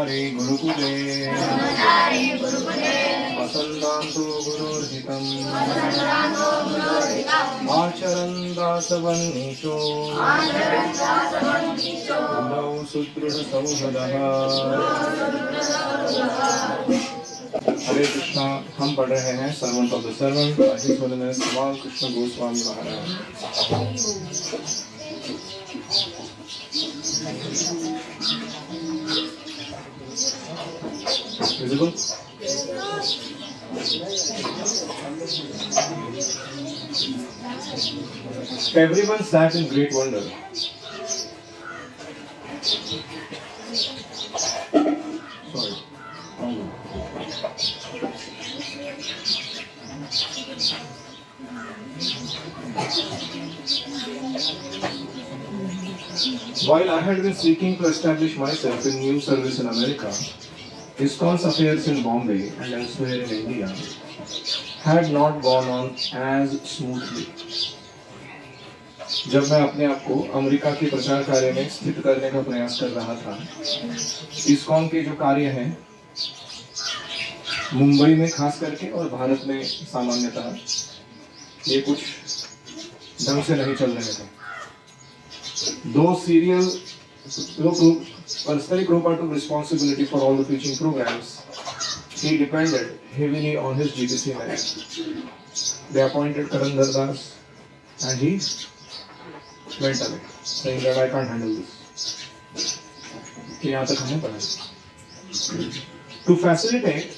ब्रह्मचारी गुरुकुले वसन्तान्तु गुरुर्हितम् आचरन् दासवन्नीशो उदौ सुदृढसौहृदः। हरे कृष्णा। हम पढ़ रहे हैं servant of the servant his holiness भगवान कृष्ण गोस्वामी महाराज। Visible? Everyone sat in great wonder. Sorry. While I had been seeking to establish myself in new service in America, ISKCON's affairs in Bombay and elsewhere in India had not gone on as smoothly. जब मैं अपने आप को America के प्रचार कार्य में स्थित करने का प्रयास कर रहा था, ISKCON के जो कार्य हैं मुंबई में खास करके और भारत में सामान्यतः ये कुछ ढंग से नहीं चल रहे थे। दो serial personally Prabhupada took responsibility for all the preaching programs. He depended heavily on his GBC men. They appointed Karan Das and he went away, saying that I can't handle this. यहाँ तक हमें पढ़ा। To facilitate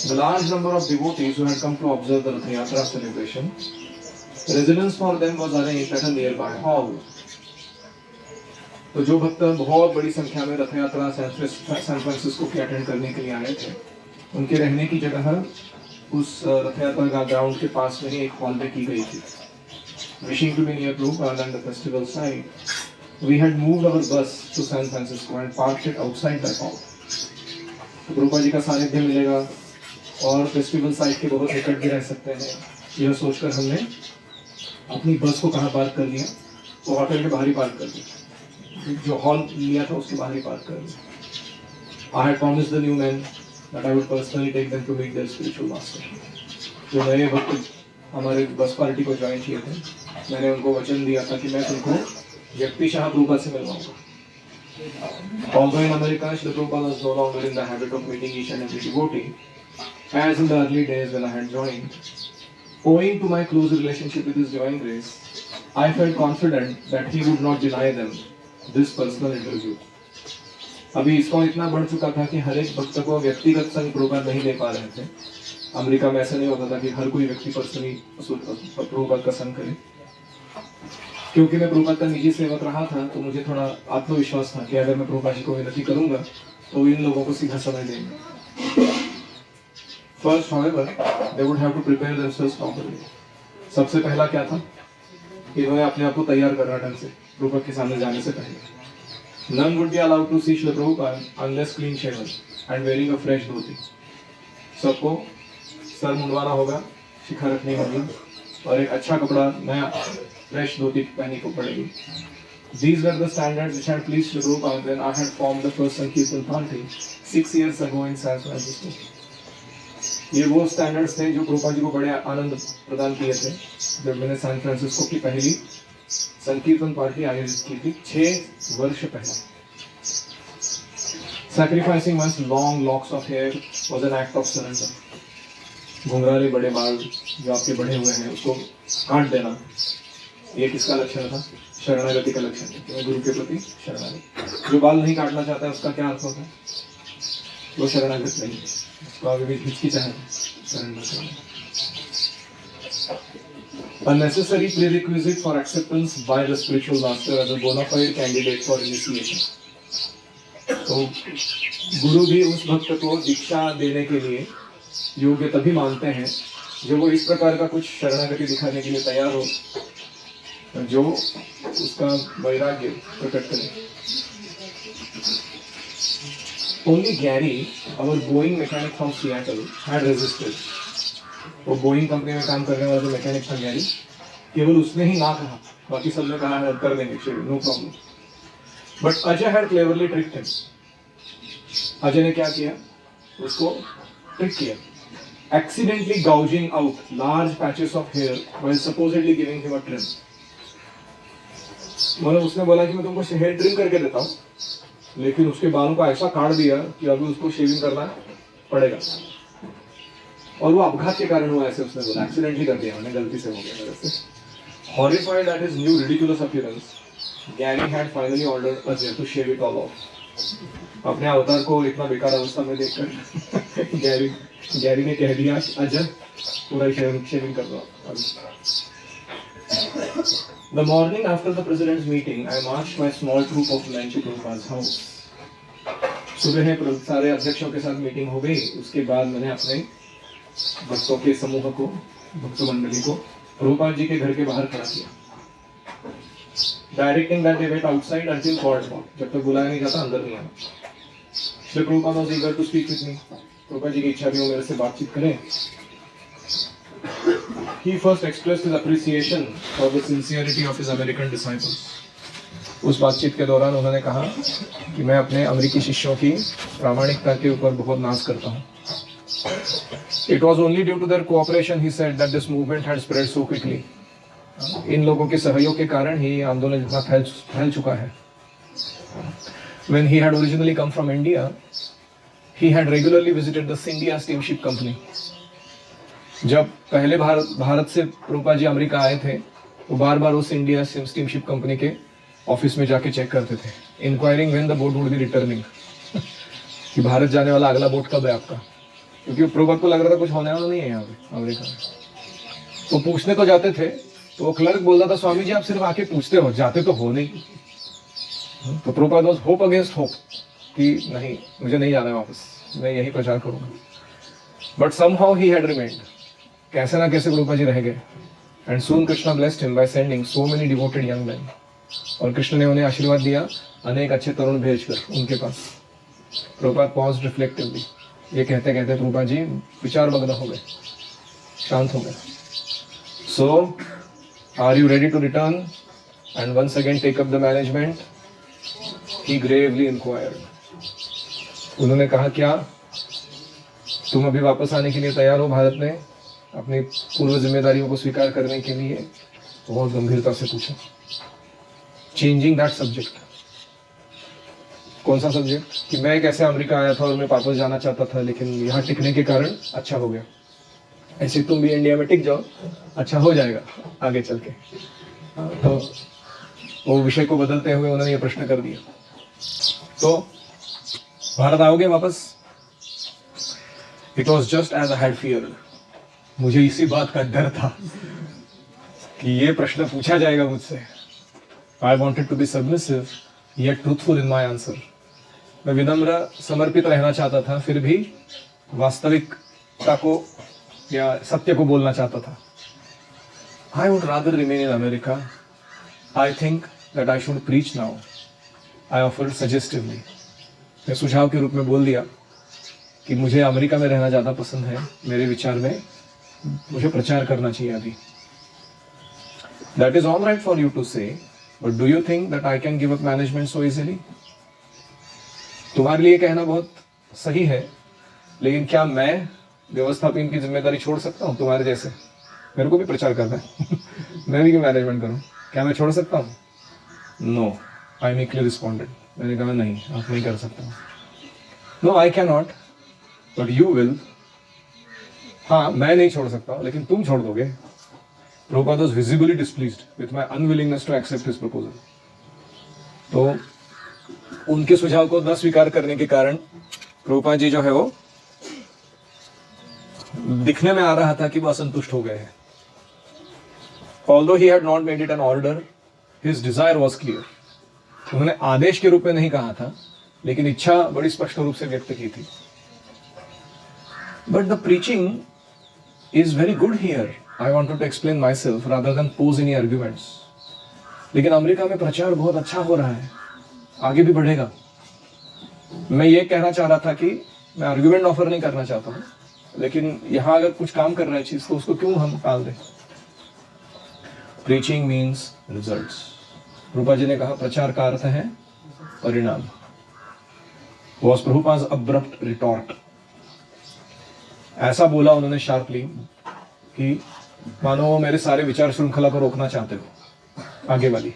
the large number of devotees who had come to observe the Rath Yatra celebration, residence for them was arranged at a nearby hall. तो जो भक्त बहुत बड़ी संख्या में रथ यात्रा सैन फ्रांसिस्को की अटेंड करने के लिए आए थे, उनके रहने की जगह उस रथ यात्रा का ग्राउंड के पास में ही एक हॉल में की गई थी। Wishing to be near Prabhupada and the festival site, we had moved our bus to San Francisco and parked it outside that hall. Prabhupada ji का सानिध्य मिलेगा और फेस्टिवल साइट के बहुत निकट भी रह सकते हैं, यह सोचकर हमने अपनी बस को कहाँ पार्क कर लिया, तो होटल के बाहर ही पार्क कर दिया, जो हॉल लिया था उसके बाहर ही पार्क कर दिया। I had promised the new men that I would personally take them to meet their spiritual master. जो नए भक्त हमारे बस पार्टी को ज्वाइन किए थे, मैंने उनको वचन दिया था कि मैं तुमको व्यक्तिशः प्रभुपाद से मिलवाऊंगा। Although in America, Srila Prabhupada was no longer in the habit of meeting each and every devotee, as in the early days when I had joined, owing to my close relationship with His Divine Grace, I felt confident that He would not deny them this personal interview. अभी इसको इतना बढ़ चुका था कि हर एक भक्त को व्यक्तिगत संग प्रभुपाद नहीं ले पा रहे थे। अमेरिका में ऐसा नहीं होता था कि हर कोई व्यक्ति पर्सनली प्रभुपाद का संग करे। क्योंकि मैं प्रभुपाद का निजी सेवक रहा था, तो मुझे थोड़ा आत्मविश्वास था कि अगर मैं प्रभुपाद जी को विनती करूंगा तो इन लोगों को सीधा समय देंगे। First, however, they would have to prepare themselves properly. सबसे पहला क्या था? इन्होंने अपने आप को तैयार करना ढंग से प्रभुपाद के सामने जाने से पहले। None would be allowed to see Srila Prabhupada unless clean shaven and wearing a fresh dhoti. सबको सर मुंडवाना होगा, शिखा रखनी होगी और एक अच्छा कपड़ा नया फ्रेश धोती पहननी को पड़ेगी। These were the standards which had pleased Srila Prabhupada when I had formed the first Sankirtan party 6 years ago in San Francisco. ये वो स्टैंडर्ड्स थे जो प्रभुपाद जी को बड़े आनंद प्रदान किए थे जब मैंने सैन फ्रांसिस्को की पहली संकीर्तन पार्टी आयोजित की थी 6 वर्ष पहले। Sacrificing one's long locks of hair was an act of surrender. घुंघराले बड़े बाल जो आपके बढ़े हुए हैं उसको काट देना, ये किसका लक्षण था? शरणागति का लक्षण है। गुरु के प्रति शरणागति। जो बाल नहीं काटना चाहता है उसका क्या अर्थ होता है? वो शरणागत नहीं है, उसको आगे भी हिचकिचाहट सरेंडर करना। A necessary prerequisite for acceptance by the spiritual master as a bona fide candidate for initiation. तो गुरु भी उस भक्त को दीक्षा देने के लिए योग्य तभी मानते हैं जो वो इस प्रकार का कुछ शरणागति दिखाने के लिए तैयार हो, जो उसका वैराग्य प्रकट करे। Only Gary, our Boeing mechanic from Seattle, had resisted. वो बोइंग कंपनी में काम करने वाला जो मैकेनिक था गैरी, केवल उसने ही ना कहा, बाकी सबने कहा है कर देंगे, no problem. But Ajay had cleverly tricked him. Ajay ने क्या किया, उसको ट्रिक किया, accidentally gouging out large patches of hair while supposedly giving him a trim. मतलब उसने बोला कि मैं तुमको हेयर ट्रिम करके देता हूँ, लेकिन उसके बालों को ऐसा काट दिया कि अभी उसको शेविंग करना पड़ेगा. और वो अपघात के कारण हुआ, ऐसे उसने बोला, एक्सीडेंटली कर दिया मैंने, गलती से हो गया मेरे से. Horrified at his new ridiculous appearance, Gary had finally ordered Ajay to shave it all off. अपने अवतार को इतना बेकार अवस्था में देखकर गैरी ने कह दिया, अजय पूरा शेविंग कर दो. The morning after the president's meeting, I marched my small troop of men to Prabhupada's house. सुबह सारे अध्यक्षों के साथ मीटिंग हो गई. उसके बाद मैंने अपने भक्तों के समूह को, भक्त मंडली को प्रभुपाद जी के घर के बाहर खड़ा किया. Directing that they wait outside until called for. जब तक बुलाया नहीं जाता अंदर नहीं आना. Shri Prabhupada was eager to speak with me. Prabhupada ji की इच्छा भी वो मेरे से बातचीत करें. He first expressed his appreciation for the sincerity of his American disciples. उस बातचीत के दौरान उन्होंने कहा कि मैं अपने अमेरिकी शिष्यों की प्रामाणिकता के ऊपर बहुत नाज करता हूँ. It was only due to their cooperation, he said, that this movement had spread so quickly. इन लोगों के सहयोग के कारण ही आंदोलन इतना फैल चुका है. When he had originally come from India, he had regularly visited the Scindia Steamship Company. जब पहले भारत से प्रभुपाद जी अमेरिका आए थे, वो बार-बार उस इंडिया स्टीमशिप कंपनी के ऑफिस में जाके चेक करते थे, enquiring when the boat would be returning, कि भारत जाने वाला अगला बोट कब है आपका, क्योंकि प्रभुपाद को लग रहा था कुछ होने वाला नहीं है यहाँ पे अमेरिका में. वो पूछने तो जाते थे, तो वो क्लर्क बोलता था, स्वामी जी आप सिर्फ आके पूछते हो, जाते तो हो नहीं. तो Prabhupada was hope against hope कि नहीं, मुझे नहीं जाना है वापस, मैं यही प्रचार करूंगा. But somehow he had remained. कैसे ना कैसे प्रभुपाद जी रह गए. And soon Krishna blessed him by sending so many devoted young man. और कृष्ण ने उन्हें आशीर्वाद दिया अनेक अच्छे तरुण भेजकर उनके पास. प्रभुपाद पॉज्ड रिफ्लेक्टिवली. ये कहते कहते प्रभुपाद जी विचार मग्न हो गए, शांत हो गए. So are you ready to return and once again take up the management? He gravely inquired. उन्होंने कहा, क्या तुम अभी वापस आने के लिए तैयार हो भारत में, अपनी पूर्व जिम्मेदारियों को स्वीकार करने के लिए? बहुत गंभीरता से पूछा. Changing that subject. कौन सा सब्जेक्ट? कि मैं कैसे अमेरिका आया था और मैं वापस जाना चाहता था, लेकिन यहाँ टिकने के कारण अच्छा हो गया. ऐसे तुम भी इंडिया में टिक जाओ, अच्छा हो जाएगा आगे चल के. तो वो विषय को बदलते हुए उन्होंने ये प्रश्न कर दिया, तो भारत आओगे वापस? It was just as I had feared. मुझे इसी बात का डर था कि ये प्रश्न पूछा जाएगा मुझसे. I wanted to be submissive yet truthful in my answer. मैं विनम्र समर्पित रहना चाहता था, फिर भी वास्तविकता को या सत्य को बोलना चाहता था. I would rather remain in America. I think that I should preach now. I offered suggestively. मैं सुझाव के रूप में बोल दिया कि मुझे अमेरिका में रहना ज़्यादा पसंद है. मेरे विचार में मुझे प्रचार करना चाहिए अभी. That is all right for you to say, but do you think that I can give up management so easily? तुम्हारे लिए कहना बहुत सही है, लेकिन क्या मैं व्यवस्थापन की जिम्मेदारी छोड़ सकता हूँ तुम्हारे जैसे? मेरे को भी प्रचार करना है मैं भी क्यों मैनेजमेंट करूँ? क्या मैं छोड़ सकता हूँ? No, I meekly responded. मैंने कहा नहीं, आप नहीं कर सकता. No, I can not, but you will. हाँ, मैं नहीं छोड़ सकता, लेकिन तुम छोड़ दोगे. Prabhupada was visibly displeased with my unwillingness to accept his proposal. तो उनके सुझाव को न स्वीकार करने के कारण प्रभुपाद जी जो है वो दिखने में आ रहा था कि वो असंतुष्ट हो गए हैं. Although he had not made it an order, his desire was clear. उन्होंने आदेश के रूप में नहीं कहा था, लेकिन इच्छा बड़ी स्पष्ट रूप से व्यक्त की थी. But the preaching is very good here. I wanted to explain myself rather than pose any arguments. लेकिन अमेरिका में प्रचार बहुत अच्छा हो रहा है, आगे भी बढ़ेगा. मैं ये कहना चाह रहा था कि मैं आर्ग्यूमेंट ऑफर नहीं करना चाहता हूँ, लेकिन यहाँ अगर कुछ काम कर रहा है चीज, तो उसको क्यों हम टाल दें? Preaching means results. रूपा जी ने कहा प्रचार का अर्थ है परिणाम was Prabhupada's abrupt retort. ऐसा बोला उन्होंने शार्पली कि मानो वो मेरे सारे विचार श्रृंखला को रोकना चाहते हो। आगे वाली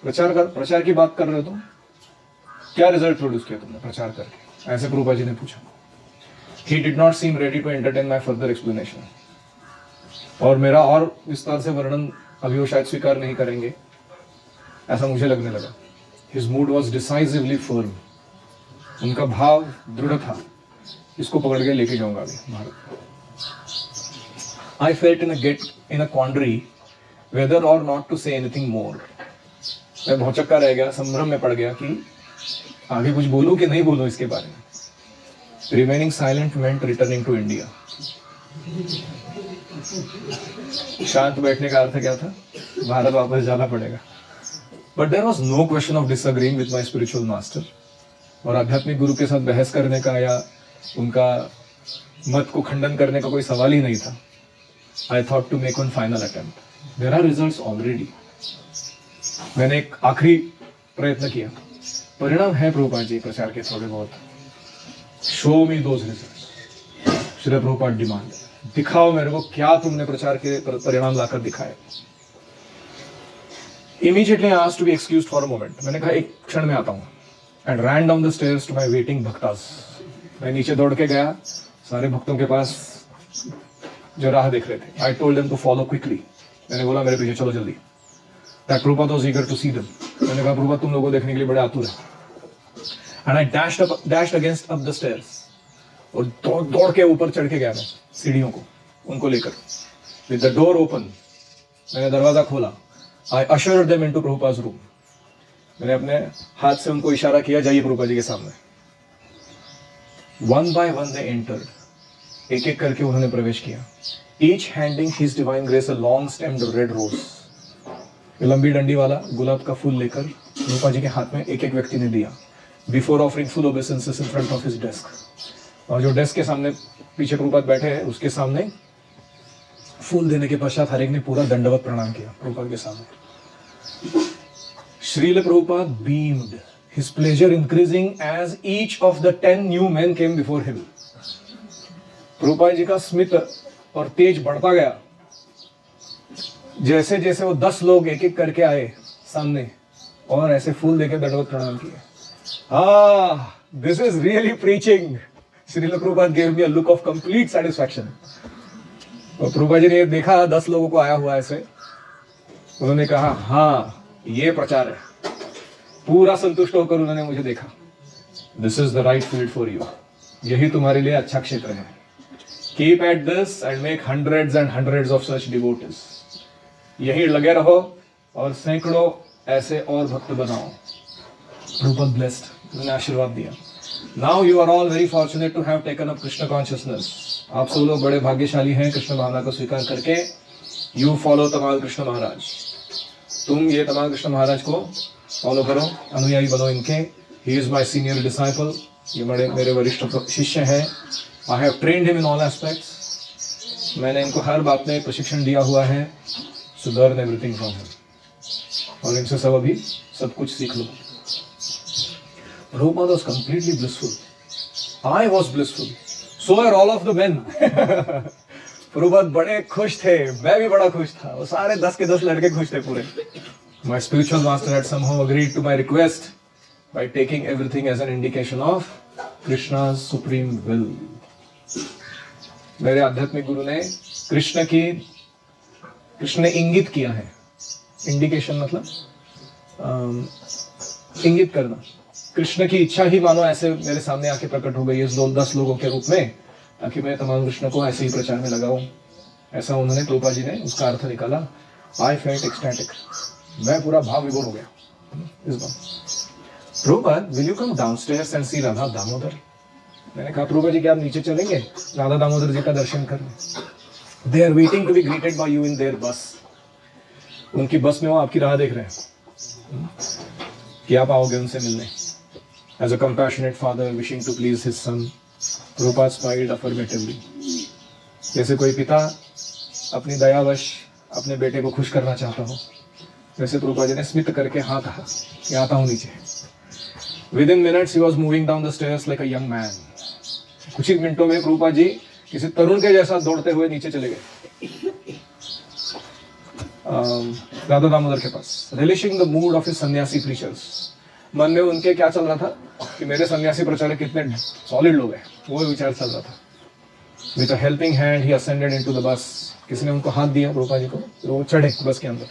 प्रचार की बात कर रहे हो तुम, क्या रिजल्ट प्रोड्यूस किया तुमने प्रचार करके, ऐसे प्रभुपाद जी ने पूछा। He did not seem ready to entertain my further explanation. और मेरा और विस्तार से वर्णन अभी वो शायद स्वीकार नहीं करेंगे, ऐसा मुझे लगने लगा। His mood was decisively firm. उनका भाव दृढ़ था, इसको पकड़ के लेके जाऊंगा अभी Bharat. I felt in a quandary whether or not to say anything more. मैं भौचक्का रह गया, संभ्रम में पड़ गया कि आगे कुछ बोलूं कि नहीं बोलूं इसके बारे में। Remaining silent meant returning to India. शांत बैठने का अर्थ क्या था? भारत वापस जाना पड़ेगा। But there was no question of disagreeing with my spiritual master. और आध्यात्मिक गुरु के साथ बहस करने का या उनका मत को खंडन करने का कोई सवाल ही नहीं था। I thought to make one final attempt. There are results already. मैंने एक आखिरी प्रयत्न किया। परिणाम है प्रभुपाद जी प्रचार के थोड़े बहुत। Show me those results. Shri Prabhupada demand, दिखाओ मेरे को क्या तुमने प्रचार के परिणाम लाकर दिखाए। Immediately I asked to be excused for a moment. मैंने कहा एक क्षण में आता हूँ। And ran down the stairs to my waiting bhaktas. मैं नीचे दौड़ के गया सारे भक्तों के पास जो राह देख रहे थे। I told them to follow quickly. मैंने बोला मेरे पीछे चलो जल्दी। That Prabhupada was eager to see them. मैंने कहा प्रभुपाद तुम लोगों को देखने के लिए बड़े आतुर हैं। And I dashed against up the stairs. और दौड़ के ऊपर चढ़ के गया मैं सीढ़ियों को उनको लेकर। With the door open, मैंने दरवाजा खोला। I ushered them into Prabhupada's room. मैंने अपने हाथ से उनको इशारा किया जाइए प्रभुपाद जी के सामने। One by one they entered. एक एक करके उन्होंने प्रवेश किया। Each handing His Divine Grace a long stemmed red rose. लंबी डंडी वाला गुलाब का फूल लेकर प्रभुपाद जी के हाथ में एक एक व्यक्ति ने दिया। Before offering full obeisances in front of his desk. और जो डेस्क के सामने पीछे प्रभुपाद बैठे हैं उसके सामने फूल देने के पश्चात हर एक ने पूरा दंडवत प्रणाम किया प्रभुपाद के सामने। Srila Prabhupada beamed, his pleasure increasing as each of the 10 new men came before him. Prabhupada ji का स्मित और तेज बढ़ता गया जैसे जैसे वो 10 लोग एक एक करके आए सामने और ऐसे फूल देके दंडवत प्रणाम किए। This is really preaching. Srila Prabhupada gave me a look of complete satisfaction. और प्रभुपाद जी ने देखा 10 लोगों को आया हुआ ऐसे, उन्होंने कहा हाँ ये प्रचार है। पूरा संतुष्ट होकर उन्होंने मुझे देखा। This is the right field for you. यही तुम्हारे लिए अच्छा क्षेत्र है। Keep at this and make hundreds and hundreds of such devotees. यही लगे रहो और सैकड़ों ऐसे और भक्त बनाओ। Prabhupada blessed. उन्होंने आशीर्वाद दिया। Now you are all very fortunate to have taken up Krishna consciousness. आप सब लोग बड़े भाग्यशाली हैं कृष्ण भावना को स्वीकार करके। You follow तमाल कृष्ण महाराज। तुम ये तमाल कृष्ण महाराज को फॉलो करो, अनुयायी बनो इनके। He is my senior disciple. ये मेरे वरिष्ठ शिष्य हैं। I have trained him in all aspects. मैंने इनको हर बात में प्रशिक्षण दिया हुआ है। So learn everything from him. और इनसे सब अभी सब कुछ सीख लो। Prabhupada was completely blissful. I was blissful. So are all of the men. Prabhupada बड़े खुश थे, मैं भी बड़ा खुश था। वो सारे 10 के 10 लड़के खुश थे पूरे। My spiritual master had somehow agreed to my request by taking everything as an indication of Krishna's supreme will. मेरे आध्यात्मिक गुरु ने कृष्ण ने इंगित किया है। इंडिकेशन मतलब इंगित करना। कृष्ण की इच्छा ही मानो ऐसे मेरे सामने आके प्रकट हो गई है 10 लोगों के रूप में, ताकि मैं तमाम कृष्ण को ऐसे ही प्रचार में लगाऊं। ऐसा उन्होंने प्रभुपाद जी ने उसका अर्थ निकाला। I felt ecstatic. मैं पूरा भाव विभोर हो गया इस बात। Prabhupada, will you come downstairs and see Radha Damodar? मैंने कहा प्रभुपाद जी क्या आप नीचे चलेंगे राधा दामोदर जी का दर्शन करने? They are waiting to be greeted by you in their bus. उनकी बस में वो आपकी राह देख रहे हैं कि आप आओगे उनसे मिलने। As a compassionate father wishing to please his son, Prabhupada smiled affirmatively. जैसे कोई पिता अपनी दयावश अपने बेटे को खुश करना चाहता हो, वैसे प्रभुपाद जी ने स्मित करके हाँ कहा कि आता हूँ नीचे। Within minutes he was moving down the stairs like a young man. कुछ ही मिनटों में प्रभुपाद जी किसी तरुण के जैसा दौड़ते हुए नीचे चले गए राधा दामोदर के पास. Relishing the mood of his सन्यासी preachers. मन में उनके क्या चल रहा था कि मेरे सन्यासी प्रचारक कितने सॉलिड लोग हैं, वो विचार चल रहा था. With a helping hand he ascended into the bus. किसी ने उनको हाथ दिया प्रभुपाद जी को, तो वो चढ़े बस के अंदर.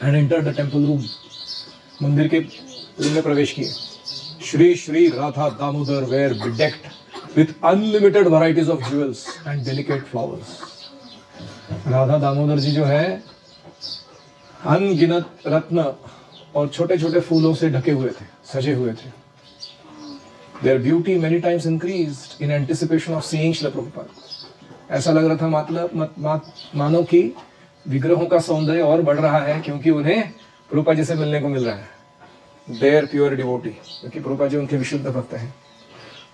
And entered the temple room. मंदिर के रूम में प्रवेश किए. Shri Shri Radha Damodar were bedecked with unlimited varieties of jewels and delicate flowers. Radha Damodar जी जो है अनगिनत रत्न और छोटे छोटे फूलों से ढके हुए थे, सजे हुए थे. Their beauty many times increased in anticipation of seeing Srila Prabhupada. ऐसा लग रहा था मतलब मानो कि विग्रहों का सौंदर्य और बढ़ रहा है क्योंकि उन्हें प्रभुपाद जी से मिलने को मिल रहा है. Their pure devotee, क्योंकि प्रभुपाद जी उनके विशुद्ध भक्त हैं.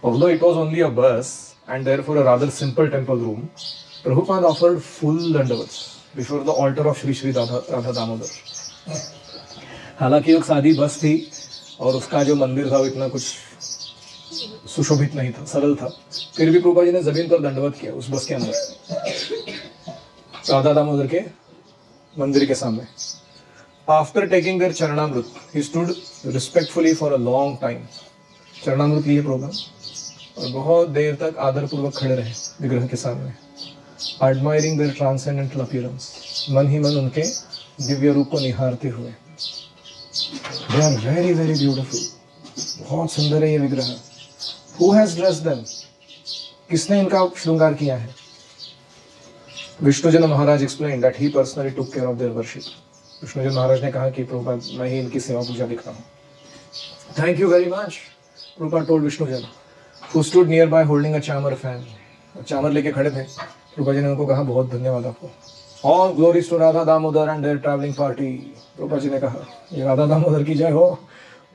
Although it was only a bus and therefore a rather simple temple room, Prabhupada offered full dandavats before the altar of Shri Shri Radha Damodar. हालांकि एक सादी बस थी और उसका जो मंदिर था वो इतना कुछ सुशोभित नहीं था, सरल था. फिर भी प्रभुपाद जी ने जमीन पर दंडवत किया उस बस के अंदर राधा दामोदर के मंदिर के सामने. After taking their चरणामृत, he stood respectfully for a long time. चरणामृत लिए प्रभुपाद और बहुत देर तक आदरपूर्वक खड़े रहे विग्रह के सामने. Admiring their transcendental appearance, मन ही मन उनके दिव्य रूप को निहारते हुए. They are very very beautiful. बहुत सुंदर है ये विग्रह. Who has dressed them? किसने इनका श्रृंगार किया है? विष्णुजन महाराज explained that he personally took care of their worship. Vishnujan महाराज ने कहा कि प्रभुपाद मैं ही इनकी सेवा पूजा दिखता हूँ. Thank you very much, Prabhupada told Vishnujan, who stood nearby holding a chamar fan. चामर लेके खड़े थे. प्रभुपाद जी ने उनको कहा बहुत धन्यवाद आपको. All glories to Radha Damodar and their traveling party. Prabhupada ji ने कहा ये राधा दामोदर की जय हो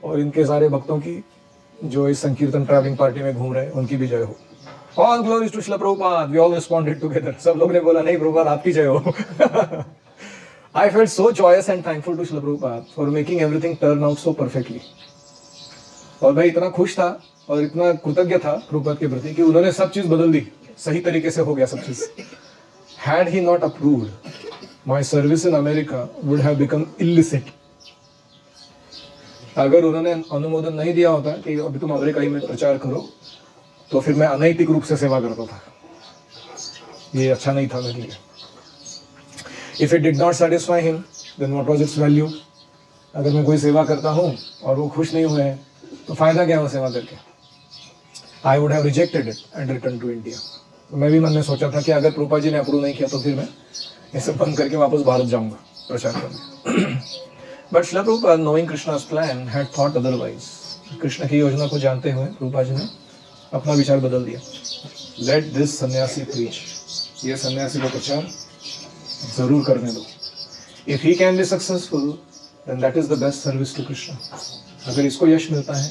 और इनके सारे भक्तों की जो इस संकीर्तन ट्रैवलिंग पार्टी में घूम रहे हैं उनकी भी जय हो. All glories to Srila Prabhupada. We all responded together. सब लोग ने बोला नहीं प्रभुपाद आपकी जय हो. I felt so joyous and thankful to Srila Prabhupada for making everything turn out so perfectly. और मैं इतना खुश था और इतना कृतज्ञ था प्रभुपाद के प्रति कि उन्होंने सब चीज बदल दी, सही तरीके से हो गया सब चीज. Had he not approved, my service in America would have become illicit. अगर उन्होंने अनुमोदन नहीं दिया होता कि अभी तुम अमेरिका ही में प्रचार करो तो फिर मैं अनैतिक रूप से सेवा करता था. ये अच्छा नहीं था मेरे लिए. If it did not satisfy him, then what was its value? अगर मैं कोई सेवा करता हूँ और वो खुश नहीं हुए हैं तो फायदा क्या है वो सेवा करके? I would have rejected it and returned to India. तो मैं भी मन में सोचा था कि अगर प्रभुपाद जी ने अप्रूव नहीं किया तो फिर मैं इसे बंद करके वापस भारत जाऊंगा प्रचार करने. But Srila Prabhupada, knowing Krishna's plan, had thought otherwise. Krishna की योजना को जानते हुए प्रभुपाद जी ने अपना विचार बदल दिया. Let this सन्यासी preach. ये सन्यासी को प्रचार जरूर करने दो. If he can be successful, then that is the best service to Krishna. अगर इसको यश मिलता है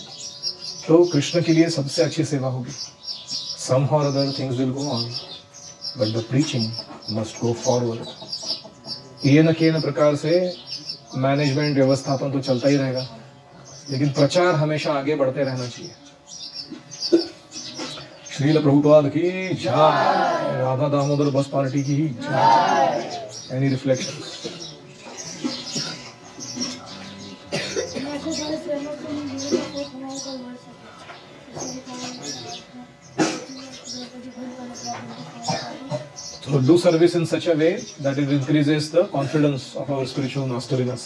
तो कृष्ण के लिए सबसे अच्छी सेवा होगी. Somehow or other things will go on, but the preaching must go forward. ये न किए न प्रकार से मैनेजमेंट व्यवस्थापन तो चलता ही रहेगा, लेकिन प्रचार हमेशा आगे बढ़ते रहना चाहिए. श्रील प्रभुपाद की जय. राधा दामोदर बस पार्टी की जय. Any reflections? So do service in such a way that it increases the confidence of our spiritual master in us.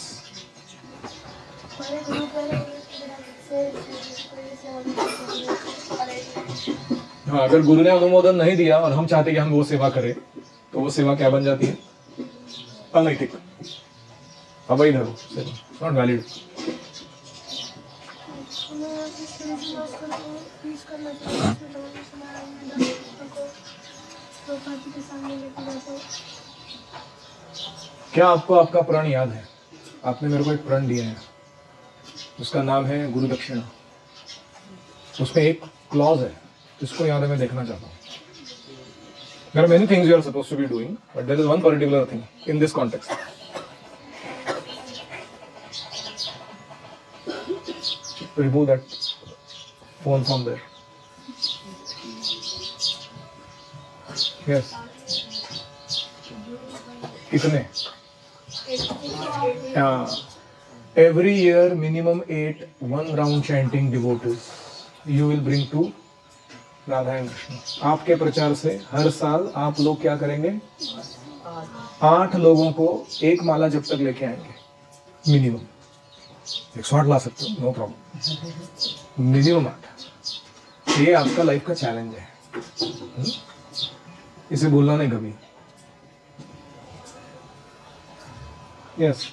हाँ, अगर गुरु ने अनुमोदन नहीं दिया और हम चाहते कि हम वो सेवा करें तो वो सेवा क्या बन जाती है? अनैतिक, अवैध, नॉट वैलिड. क्या आपको आपका प्रण याद है? आपने मेरे को एक प्रण दिया है, उसका नाम है गुरु दक्षिणा. उसमें एक क्लॉज है, इसको यहाँ पे मैं देखना चाहता हूँ. There are many things you are supposed to be doing, but there is one particular thing in this context. Remove that phone from there. Yes. कितने? Every year minimum 8 one round chanting devotees you will bring to Radha and Krishna. आपके प्रचार से हर साल आप लोग क्या करेंगे? 8 लोगों को एक माला जब तक लेके आएंगे मिनिमम। 108 ला सकते हो, नो प्रॉब्लम, मिनिमम 8। ये आपका लाइफ का चैलेंज है, इसे भूलना नहीं कभी। यस,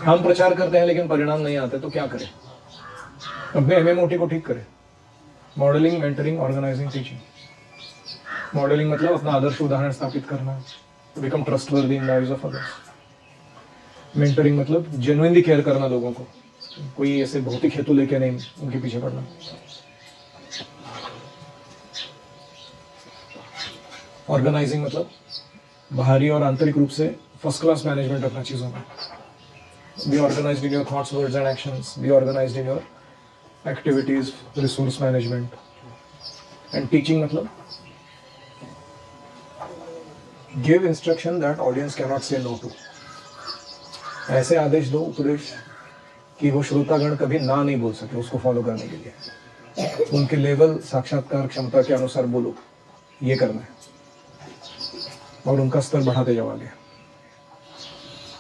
हम प्रचार करते हैं लेकिन परिणाम नहीं आते तो क्या करें? अपने एमएमओटी को ठीक करें। Modelling, mentoring, organising, teaching. Modelling मतलब अपना आदर्श उदाहरण स्थापित करना, become trustworthy in lives of others. Mentoring मतलब जेन्युइनली केयर करना लोगों को, कोई ऐसे भौतिक हेतु लेके नहीं उनके पीछे पड़ना। ऑर्गेनाइजिंग मतलब बाहरी और आंतरिक रूप से फर्स्ट क्लास मैनेजमेंट रखना चीज़ों में। Be organized in your thoughts, words and actions, be organized in your activities, resource management. And teaching मतलब give instruction that audience can not say no to. ऐसे आदेश दो, उपदेश, कि वो श्रोतागण कभी ना नहीं बोल सके उसको फॉलो करने के लिए। उनके लेवल, साक्षात्कार क्षमता के अनुसार बोलो, ये करना है और उनका स्तर बढ़ाते जाओ आगे।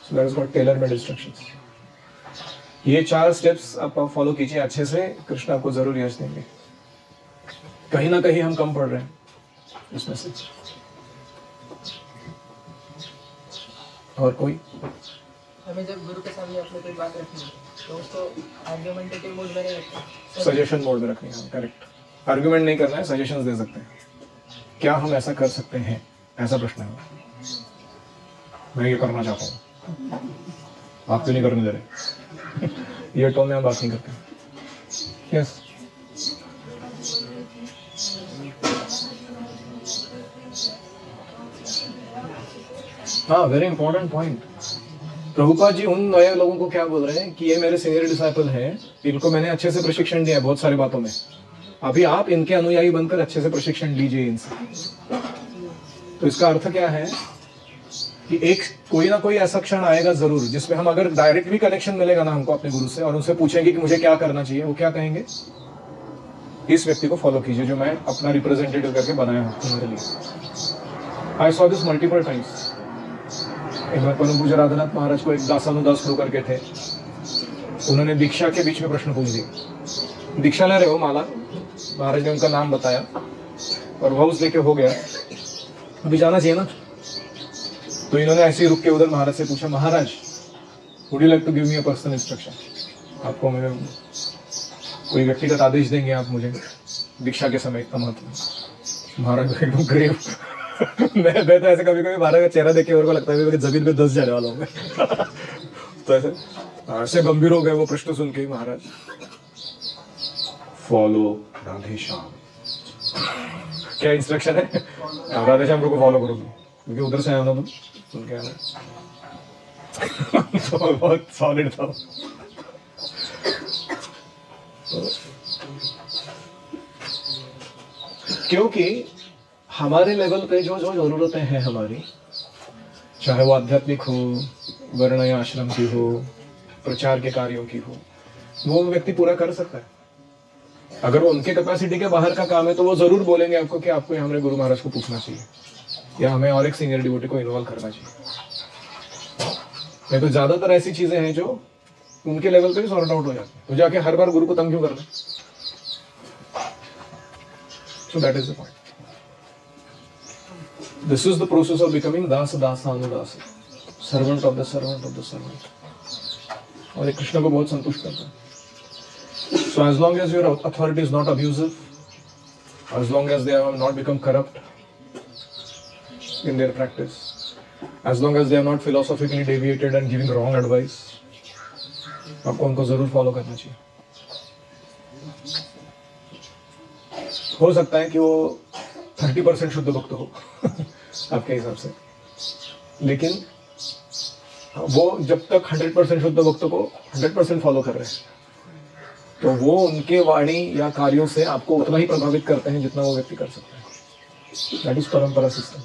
So that is called tailor-made instructions. ये 4 स्टेप्स आप फॉलो कीजिए अच्छे से, कृष्ण आपको जरूर यश देंगे। कहीं ना कहीं हम कम पड़ रहे हैं इसमें से। और कोई? हमें जब गुरु के सामने अपने कोई बात रखनी है तो उसको आर्ग्यूमेंटेटिव मोड में रखना, सजेशन मोड में रखनी है। करेक्ट, आर्ग्यूमेंट नहीं करना है, सजेशंस दे सकते हैं। क्या हम ऐसा कर सकते हैं, ऐसा प्रश्न है। मैं ये करना चाहता हूँ, आप क्यों नहीं करने दे रहे? ये टोन में हम बात नहीं करते। यस, हाँ, very important point. Prabhupada ji उन नए लोगों को क्या बोल रहे हैं कि ये मेरे सीनियर डिसाइपल हैं, इनको मैंने अच्छे से प्रशिक्षण दिया है बहुत सारी बातों में, अभी आप इनके अनुयायी बनकर अच्छे से प्रशिक्षण लीजिए इनसे। तो इसका अर्थ क्या है कि एक कोई ना कोई ऐसा क्षण आएगा जरूर जिसमें हम अगर डायरेक्ट भी कनेक्शन मिलेगा ना हमको अपने गुरु से और उनसे पूछेंगे कि मुझे क्या करना चाहिए, वो क्या कहेंगे? इस व्यक्ति को फॉलो कीजिए जो मैं अपना रिप्रेजेंटेटिव करके बनाया हूँ तुम्हारे लिए। I saw this multiple times. एक बार परम पूज्य राधानाथ महाराज को एक दासानुदास लोग करके थे, उन्होंने दीक्षा के बीच में प्रश्न पूछ दिया। दीक्षा ले रहे हो माला, महाराज ने उनका नाम बताया और वाउस लेके हो गया, अभी जाना चाहिए ना। तो इन्होंने ऐसे ही रुक के उधर महाराज से पूछा, Maharaj would you like to give me a personal instruction? आपको मेरे कोई व्यक्तिगत आदेश देंगे आप मुझे दीक्षा के समय? इतना महत्व। महाराज एकदम ग्रेव। मैं तो ऐसे कभी कभी महाराज का चेहरा देख के मेरे को लगता है कि जमीन पे 10 जाने वाला हूँ मैं। तो ऐसे गंभीर हो गए वो प्रश्न सुन के। महाराज, फॉलो राधे श्याम। क्या इंस्ट्रक्शन है? राधे श्याम को फॉलो करो, क्योंकि उधर से आया ना तुम सुन के आना। तो बहुत सॉलिड था। क्योंकि हमारे लेवल पे जो जो जरूरतें हैं हमारी, चाहे वो आध्यात्मिक हो, वर्ण या आश्रम की हो, प्रचार के कार्यों की हो, वो व्यक्ति पूरा कर सकता है। अगर वो उनके कैपेसिटी के बाहर का काम है तो वो जरूर बोलेंगे आपको कि आपको हमारे गुरु महाराज को पूछना चाहिए या हमें और एक सीनियर डिवोटी को इन्वॉल्व करना चाहिए। नहीं तो ज्यादातर ऐसी चीजें हैं जो उनके लेवल पे भी सॉर्ट आउट हो जाती है, तो जाके हर बार गुरु को तंग क्यों करना? So that is the point. This is the process of becoming दास दासानुदास, servant of the servant of the servant. और ये कृष्ण को बहुत संतुष्ट करता है। So as long as your authority is not abusive, as long as they have not become corrupt in their practice, as long as they are not philosophically deviated and giving wrong advice, आपको उनको जरूर follow करना चाहिए। हो सकता है कि वो 30% शुद्ध भक्त हो आपके हिसाब से, लेकिन वो जब तक 100% शुद्ध भक्तों को 100% फॉलो कर रहे हैं तो वो उनके वाणी या कार्यों से आपको उतना ही प्रभावित करते हैं जितना वो व्यक्ति कर सकता है। दैट इज परंपरा सिस्टम।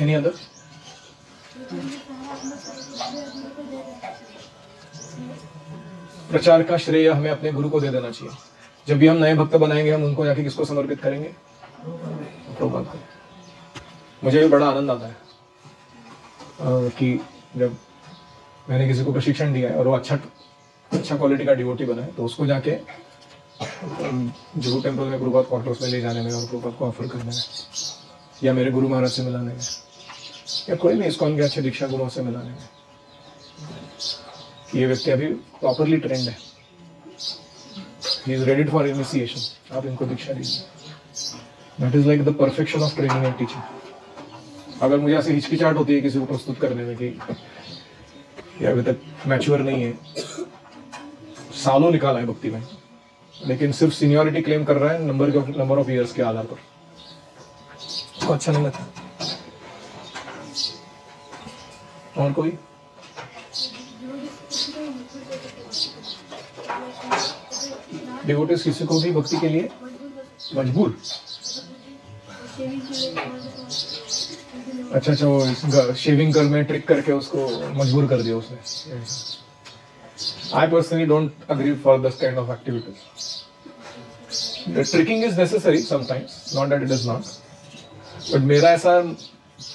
Any other? प्रचार का श्रेय हमें अपने गुरु को दे देना चाहिए। जब भी हम नए भक्त बनाएंगे हम उनको जाके किसको समर्पित करेंगे? प्रभुपाद को। मुझे भी बड़ा आनंद आता है कि जब मैंने किसी को प्रशिक्षण दिया है और वो अच्छा क्वालिटी का डिवोटी बना है तो उसको जाके जुहू टेम्पल में प्रभुपाद क्वार्टर्स में ले जाने में और प्रभुपाद को ऑफर करने में या मेरे गुरु महाराज से मिलाने में या कोई भी इस्कॉन के अच्छे दीक्षा गुरुओं से मिलाने में ये व्यक्ति अभी प्रॉपरली ट्रेंड है, he is ready for initiation, आप इनको दीक्षा दीजिए। That is like the perfection of training and teaching. अगर मुझे ऐसी हिचकिचाहट होती है किसी को प्रस्तुत करने में कि ये अभी तक मैच्योर नहीं है, सालों निकाला है भक्ति में, लेकिन सिर्फ सीनियरिटी क्लेम कर रहा है नंबर ऑफ ईयर्स के आधार पर, तो अच्छा नहीं लगता। और कोई? डिवोटीज किसी को भी भक्ति के लिए मजबूर? अच्छा वो शेविंग कर में ट्रिक करके उसको मजबूर कर दिया उसने। I personally don't agree for this kind of activities. The tricking is necessary sometimes, not that it is not. But मेरा ऐसा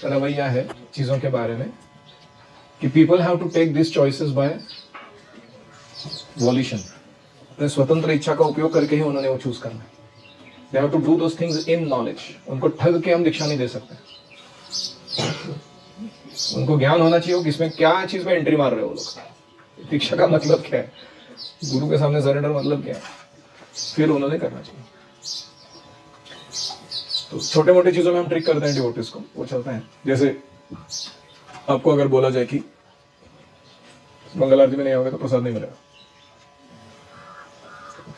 रवैया है चीजों के बारे में कि people have to take these choices by volition. अपने स्वतंत्र इच्छा का उपयोग करके ही उन्होंने वो चूज करना है। They have to do those things in knowledge. उनको ठग के हम दीक्षा नहीं दे सकते। उनको ज्ञान होना चाहिए कि इसमें क्या चीज में एंट्री मार रहे हो लोग, दीक्षा का मतलब क्या है, गुरु के सामने सरेंडर मतलब क्या है, फिर उन्होंने करना चाहिए। तो छोटे मोटे चीजों में हम ट्रिक करते हैं डिवोटीज को, वो चलता है। जैसे आपको अगर बोला जाए कि मंगल आरती में नहीं आओगे तो प्रसाद नहीं मिलेगा,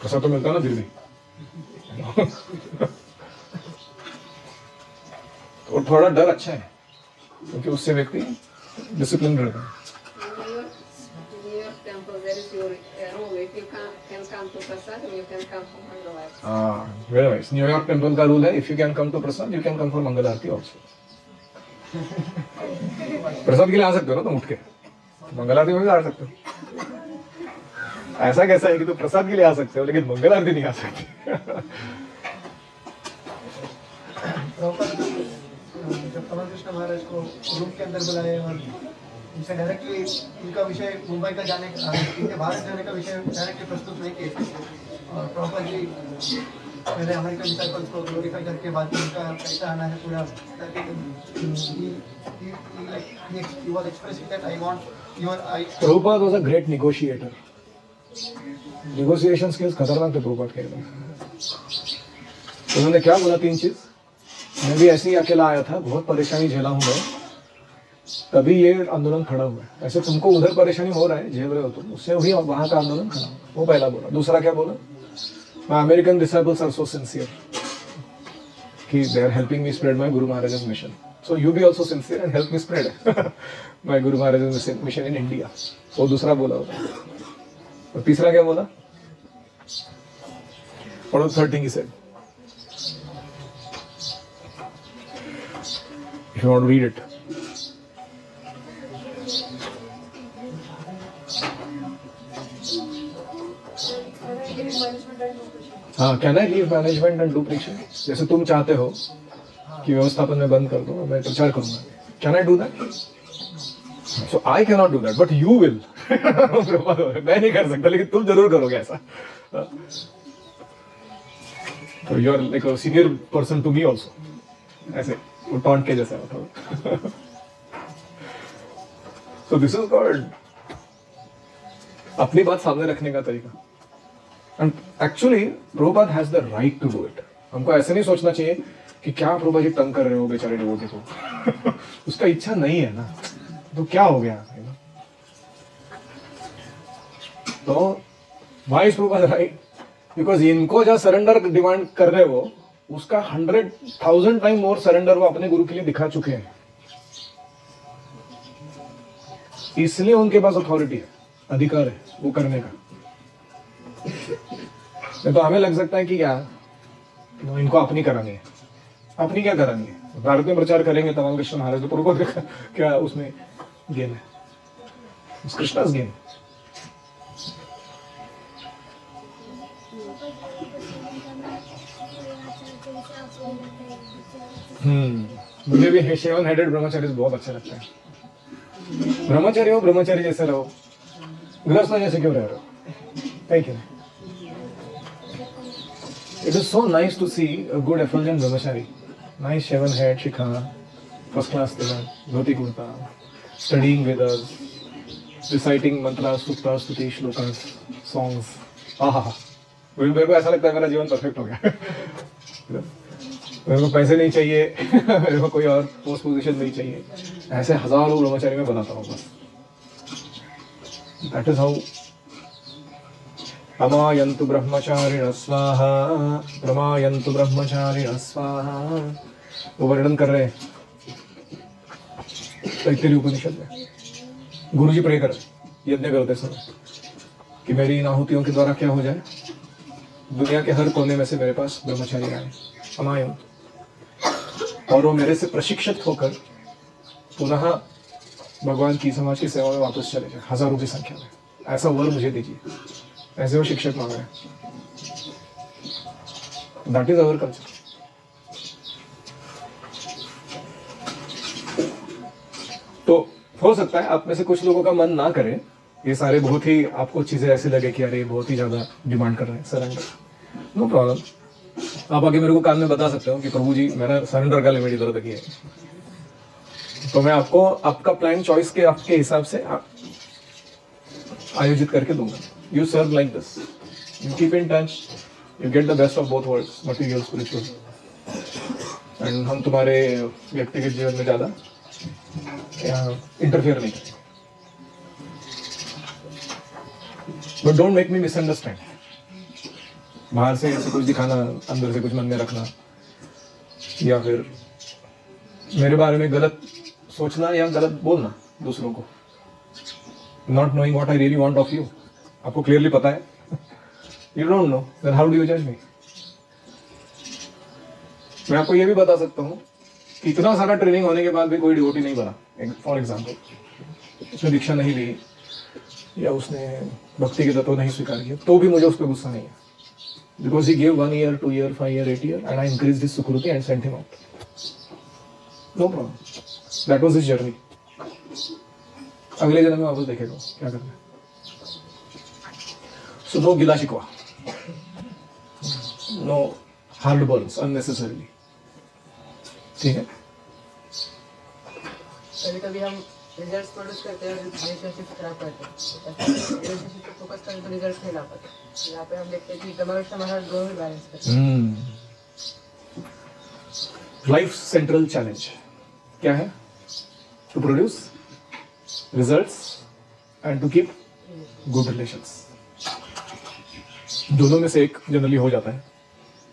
प्रसाद तो मिलता ना फिर भी तो थोड़ा डर अच्छा है क्योंकि उससे व्यक्ति डिसिप्लिन रहता है। Very nice. न्यूयॉर्क टेम्पल का रूल है, if you can come to prasad you can come for mangal aarti also. Prasad के लिए आ सकते हो ना तुम उठ के, मंगल आरती में भी आ सकते हो। ऐसा कैसा है कि तुम प्रसाद के लिए आ सकते हो लेकिन मंगल आरती नहीं आ सकते? जब कमल कृष्ण महाराज को रूम के अंदर बुलाए और उनसे डायरेक्टली उनका विषय मुंबई का जाने का, इनके भारत जाने का विषय डायरेक्टली प्रस्तुत नहीं किए और प्रॉपर जी पहले अमेरिकन डिसाइपल्स को ग्लोरीफाई करके बाद में उनका कैसा आना है पूरा Prabhupada was a great negotiator. Negotiation skills खतरनाक थे प्रभुपाद के। उन्होंने क्या बोला, 3 चीज। मैं भी ऐसे ही अकेला आया था, बहुत परेशानी झेला हूं मैं, तभी ये आंदोलन खड़ा हुआ है। ऐसे तुमको उधर परेशानी हो रहा है, झेल रहे हो तुम, उससे भी वहां का आंदोलन खड़ा हुआ। वो पहला बोला। दूसरा क्या बोला, my American disciples are so sincere कि they are helping me spread my guru Maharaj mission, so you be also sincere and help me spread my guru Maharaj mission in India. वो दूसरा बोला होता। और तीसरा क्या बोला, what was the third thing he said? If you want to read it. हाँ, can I leave management and do preaching? जैसे तुम चाहते हो कि व्यवस्थापन में बंद कर दो, मैं प्रचार करूंगा। Can I do that? So I cannot do that, but you will. मैं नहीं कर सकता, लेकिन तुम जरूर करोगे ऐसा। So you are like a senior person to me also. ऐसे वो टॉन्ट के जैसा होता है। So this is called अपनी बात सामने रखने का तरीका। And actually Prabhupada has the right to do it. हमको ऐसे नहीं सोचना चाहिए कि क्या प्रभुपाद जी तंग कर रहे हो बेचारे डिवोटी को। उसका इच्छा नहीं है ना, तो क्या हो गया? तो why is Prabhupada right? Because इनको जो सरेंडर डिमांड कर रहे हो उसका 100,000 टाइम मोर सरेंडर वो अपने गुरु के लिए दिखा चुके हैं, इसलिए उनके पास अथॉरिटी है, अधिकार है वो करने का। नहीं तो हमें लग सकता है कि क्या इनको अपनी करानी है, अपनी क्या करानी है, भारत में प्रचार करेंगे तमाम कृष्ण महाराज तो पूर्व क्या उसमें गेम है, कृष्णा's गेम। मुझे भी 7 हेडेड ब्रह्मचारी बहुत अच्छा लगता है। ब्रह्मचारी हो, ब्रह्मचारी जैसे रहो, गृहस्थ जैसे क्यों रह रहे हो, thank you. It is so nice to see a good affluent brahmachari, nice 7 head shikha, first class tilak, dhoti kurta, studying with us, reciting mantras, sutras, स्तुति, श्लोकास, सॉन्ग्स। आहा, मेरे को ऐसा लगता है मेरा जीवन परफेक्ट हो गया। मेरे को पैसे नहीं चाहिए, मेरे को कोई और पोस्ट पोजीशन नहीं चाहिए, ऐसे हजारों ब्रह्मचारी में बनाता हूँ बस। दैट इज हाउ प्रमायन्तु ब्रह्मचारिणः स्वाहा, प्रमायन्तु ब्रह्मचारिणः स्वाहा, वो वर्णन कर रहे हैं तैत्तिरीय उपनिषद में। गुरुजी प्रे कर यज्ञ करते समय कि मेरी इन आहुतियों के द्वारा क्या हो जाए, दुनिया के हर कोने में से मेरे पास ब्रह्मचारी आए, प्रमायन्तु, और वो मेरे से प्रशिक्षित होकर पुनः भगवान की समाज की सेवा में वापस चले जाए, हजारों की संख्या में। ऐसा वर मुझे दीजिए, ऐसे वो शिक्षक मांग रहे हैं। That is our culture. तो हो सकता है आप में से कुछ लोगों का मन ना करे, ये सारे बहुत ही आपको चीजें ऐसी लगे कि अरे बहुत ही ज्यादा डिमांड कर रहे हैं सरेंडर, नो प्रॉब्लम। आप आगे मेरे को कान में बता सकते हो कि प्रभु जी मेरा सरेंडर का लिमिट इधर तक ही है, तो मैं आपको आपका प्लान चॉइस के आपके हिसाब से आयोजित करके दूंगा। You serve like this, you keep in touch, you get the best of both worlds, material spiritual, and हम तुम्हारे व्यक्तिगत जीवन में ज्यादा इंटरफेयर नहीं करें। But don't make me misunderstand, बाहर से ऐसे कुछ दिखाना, अंदर से कुछ मन में रखना, या फिर मेरे बारे में गलत सोचना या गलत बोलना दूसरों को, not knowing what I really want of you. आपको क्लियरली पता है, you don't know, then how do you जज मी। मैं आपको ये भी बता सकता हूँ कि इतना सारा ट्रेनिंग होने के बाद भी कोई डिवोटी नहीं बना। फॉर एग्जाम्पल, उसने दीक्षा नहीं ली या उसने भक्ति के तत्व नहीं स्वीकार किया, तो भी मुझे उस पर गुस्सा नहीं है, because he give 1 year, 2 year, 5 year, 8 year, and I increased his sukriti and sent him out. No problem. That was his journey. अगले जन्म में वापस देखेगा क्या करना है। So no गिला शिकवा, no hard burns unnecessarily. ठीक है। कभी कभी हम रिजल्ट्स प्रोड्यूस करते हैं और रिलेशनशिप खराब करते हैं, रिलेशनशिप पे फोकस करें तो रिजल्ट नहीं ला पाते। यहाँ पे हम देखते हैं कि ब्रह्मविष्णु महाराज दोनों ही बैलेंस करते हैं। लाइफ सेंट्रल चैलेंज क्या है? To produce results and to keep good relations. दोनों में से एक जनरली हो जाता है,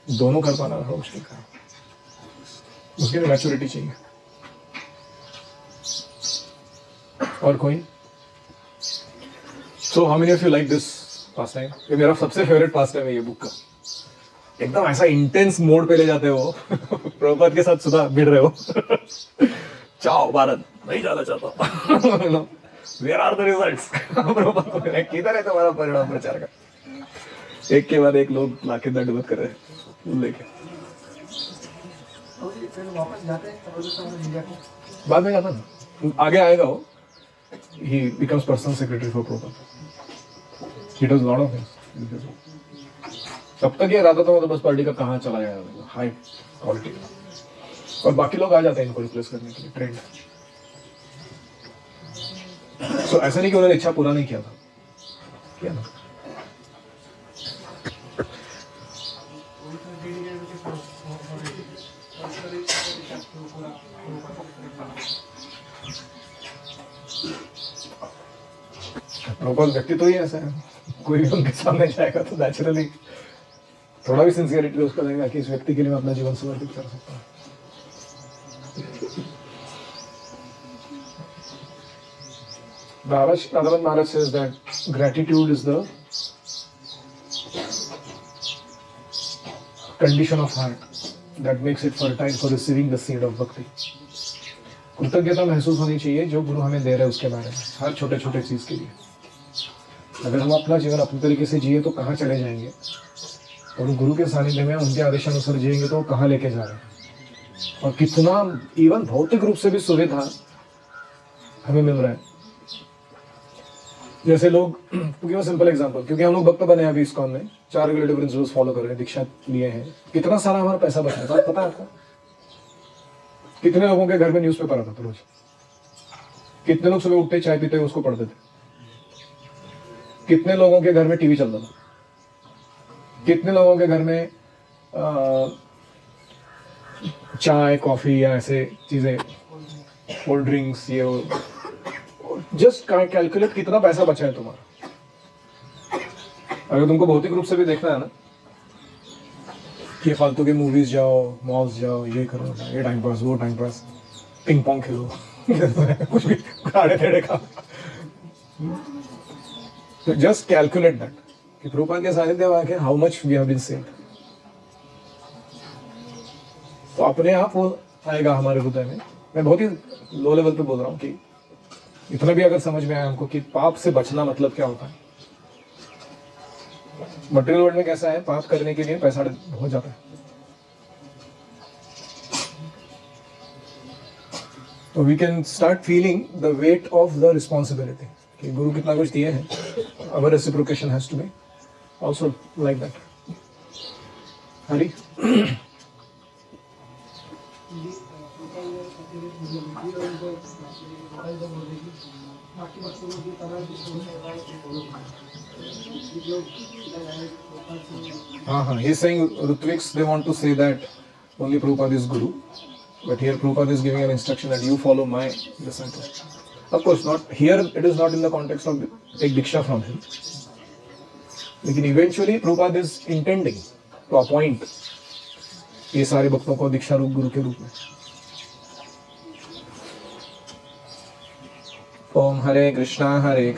दोनों कर पाना बड़ा मुश्किल का, उसके लिए मैच्योरिटी चाहिए। और कोई? So how many of you like this pass time? ये मेरा सबसे फेवरेट पास टाइम है ये बुक का। एकदम ऐसा इंटेंस मोड पे ले जाते हो, प्रभुपाद के साथ सुबह भिड़ रहे हो, चाओ भारत, नहीं जाना चाहता, where are the results? Prabhupada किधर है तुम्हारा परिणाम प्रचार का? एक के बाद एक लोग लाके दंडवत कर रहे हैं लेके। फिर वापस जाते हैं इंडिया को, बाद में जाता ना, आगे आएगा वो। He becomes personal secretary for Prabhupada. He does a lot of things. तब तक ये रहता था तो बस पार्टी का कहाँ चला जाएगा, हाई क्वालिटी, और बाकी लोग आ जाते हैं इनको रिप्लेस करने के लिए, ट्रेंड। सो ऐसा नहीं कि उन्होंने इच्छा पूरा नहीं किया था, किया ना। प्रभुपाद व्यक्ति तो ही ऐसा है, कोई भी उनके सामने जाएगा तो नेचुरली थोड़ा भी सिंसियरिटी उसका देगा कि इस व्यक्ति के लिए मैं अपना जीवन समर्पित कर सकता हूँ। Radhavan Maharaj says that gratitude is the condition of heart that makes it fertile for receiving the seed of bhakti. कृतज्ञता महसूस होनी चाहिए जो गुरु हमें दे रहे हैं उसके बारे में, हर छोटे छोटे चीज के लिए। अगर हम अपना जीवन अपने तरीके से जिए तो कहाँ चले जाएंगे, और गुरु के सानिध्य में उनके आदेशानुसार जिएंगे तो कहाँ लेके जा रहे हैं, और कितना इवन भौतिक रूप से भी सुविधा हमें मिल रहा है। जैसे लोग, गिव अ सिंपल एग्जांपल, क्योंकि हम लोग भक्त बने हैं अभी इस्कॉन में, 4 रेगुलेटिव प्रिंसिपल्स फॉलो कर रहे हैं, दीक्षा लिए हैं, कितना सारा हमारा पैसा बच रहा है पता है आपको? कितने लोगों के घर में न्यूज़पेपर आता था रोज, कितने लोग सुबह उठते चाय पीते उसको पढ़ते थे, कितने लोगों के घर में टीवी चलता था, कितने लोगों के घर में चाय कॉफी या ऐसे चीजें, कोल्ड ड्रिंक्स, ये जस्ट कैलकुलेट कितना पैसा बचा है तुम्हारा। अगर तुमको भौतिक रूप से भी देखना है ना, कि फालतू के मूवीज जाओ, मॉल्स जाओ, ये करो, ये टाइम पास, वो टाइम पास, पिंग पोंग खेलो, कुछ भी खाड़े टेढ़े खा, तो जस्ट कैलकुलेट दैट कि प्रभुपाद के सानिध्य में आके how much we have been saved, तो अपने आप वो आएगा हमारे हृदय में। मैं बहुत ही लो लेवल पे बोल रहा हूँ कि इतना भी अगर समझ में आया हमको कि पाप से बचना मतलब क्या होता है। मटेरियल वर्ल्ड में कैसा है, पाप करने के लिए पैसा बहुत जाता है, तो we can start feeling the weight of the responsibility कि गुरु कितना कुछ दिए हैं, our reciprocation has to be also like that. Hari हाँ, he is saying Rutviks, they want to say that only Prabhupada is Guru, but here Prabhupada is giving an instruction that you follow my disciple. Of course, not here. It is not in the context of take diksha from him. लेकिन eventually Prabhupada is intending to appoint ये सारे भक्तों को दीक्षा रूप गुरु के रूप में। ओम हरे कृष्णा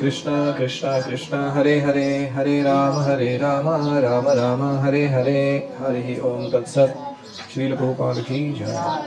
कृष्णा कृष्णा हरे हरे, हरे राम राम राम हरे हरे, हरि ओम तत्सत। श्रील प्रभुपाद की जय।